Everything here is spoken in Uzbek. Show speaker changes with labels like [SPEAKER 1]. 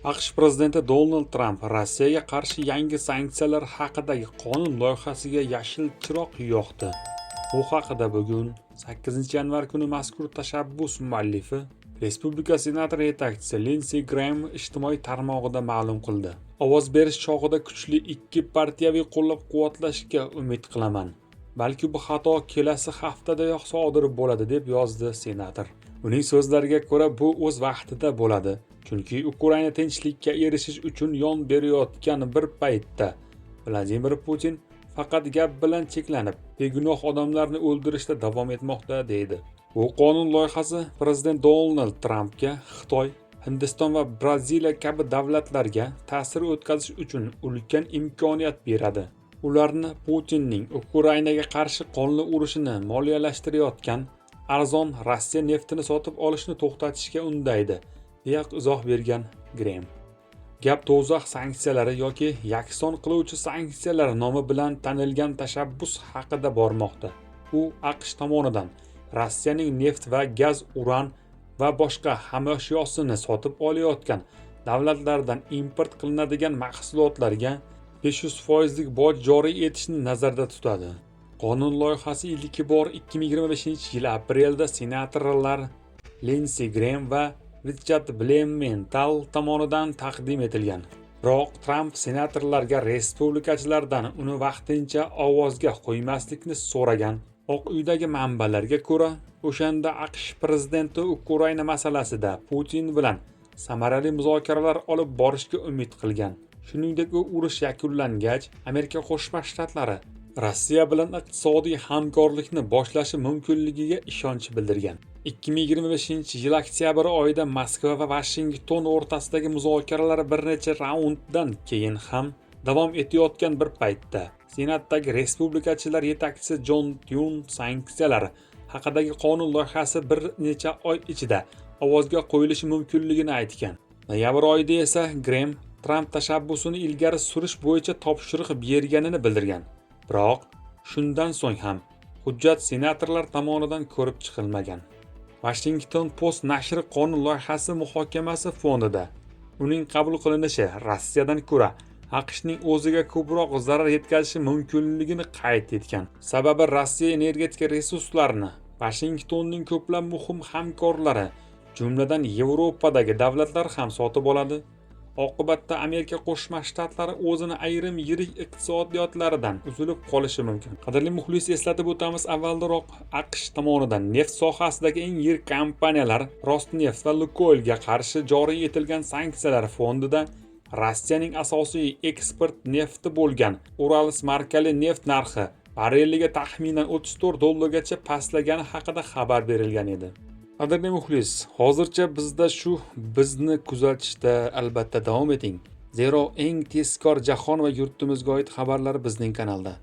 [SPEAKER 1] AQSh prezidenti Donald Tramp Rossiyaga qarshi yangi sanksiyalar haqidagi qonun loyihasiga yashil chiroq yoqdi. Bu haqida bugun 8-yanvar kuni mazkur tashabbus muallifi Respublika senatori yetakchisi Lindsey Graham ijtimoiy tarmog'ida ma'lum qildi. Ovoz berish chog'ida kuchli ikki partiyaviy qo'llab-quvvatlashga umid qilaman. Balki bu xato kelasi haftadayoq sodir bo'ladi deb yozdi senator. Uning so'zlariga ko'ra bu o'z vaqtida bo'ladi. Chunki Ukraina tinchlikka erishish uchun yon berayotgan bir paytda Vladimir Putin faqat gap bilan cheklanib, begunoh odamlarni o'ldirishda davom etmoqda deydi. Bu qonun loyihasi prezident Donald Trampga Xitoy, Hindiston va Braziliya kabi davlatlarga ta'sir o'tkazish uchun ulkan imkoniyat beradi. Ularni Putinning Ukrainaga qarshi qonli urushini moliyalashtirayotgan arzon Rossiya neftini sotib olishni to'xtatishga undaydi, deya izoh bergan Graham. Gap do'zax sanksiyalari yoki yakson qiluvchi sanksiyalar nomi bilan tanilgan tashabbus haqida bormoqda. U AQSh tomonidan Rossiyaning neft va gaz, uran va boshqa xomashiyosini sotib olayotgan davlatlardan import qilinadigan mahsulotlarga 500% boj joriy etishni nazarda tutadi. Qonun loyihasi ilk bor 2025-yil aprelda senatorlar Lindsey Graham va Richard Blumenthal tomonidan taqdim etilgan. Biroq Tramp senatorlarga respublikachilardan uni vaqtincha ovozga qo'ymaslikni so'ragan. Oq uydagi manbalarga ko'ra, o'shanda AQSh prezidenti Ukraina masalasida Putin bilan samarali muzokaralar olib borishga umid qilgan. Shuningdek, u urush yakunlangach, Amerika Qo'shma Shtatlari Rossiya bilan iqtisodiy hamkorlikni boshlashi mumkinligiga ishonch bildirgan. 2025-yil oktyabr oyida Moskva va Washington o'rtasidagi muzokaralar bir necha raunddan keyin ham davom etayotgan bir paytda Senatdagi respublikachilar yetakchisi Jon Tyun sanksiyalar haqidagi qonun loyihasi bir necha oy ichida ovozga qo'yilishi mumkinligini aytgan. Noyabr oyida esa Graham Tramp tashabbusini ilgari surish bo'yicha topshiriq berganini bildirgan. Biroq shundan so'ng ham hujjat senatorlar tomonidan ko'rib chiqilmagan. Washington Post nashri qonun loyihasi muhokamasi fonida uning qabul qilinishi Rossiyadan ko'ra AQShning o'ziga ko'proq zarar yetkazishi mumkinligini qayd etgan. Sababi Rossiya energetika resurslarini Washingtonning ko'plab muhim hamkorlari, jumladan Yevropadagi davlatlar ham sotib oladi. Oqibatda Amerika Qo'shma Shtatlari o'zini ayrim yirik iqtisodiyotlaridan uzilib qolishi mumkin. Qadrli muxlis, eslatib o'tamiz, avvalroq AQSh tomonidan neft sohasidagi eng yirik kompaniyalar Rosneft va Lukoilga qarshi joriy etilgan sanksiyalar fondida Rossiyaning asosiy eksport nefti bo'lgan Urals markali neft narxi barreliga taxminan $34 pastlagani haqida xabar berilgan edi. Qadrli muxlis, hozircha bizda shu. Bizni kuzatishda albatta davom eting. Zero eng tezkor jahon va yurtimizga oid xabarlar bizning kanalda.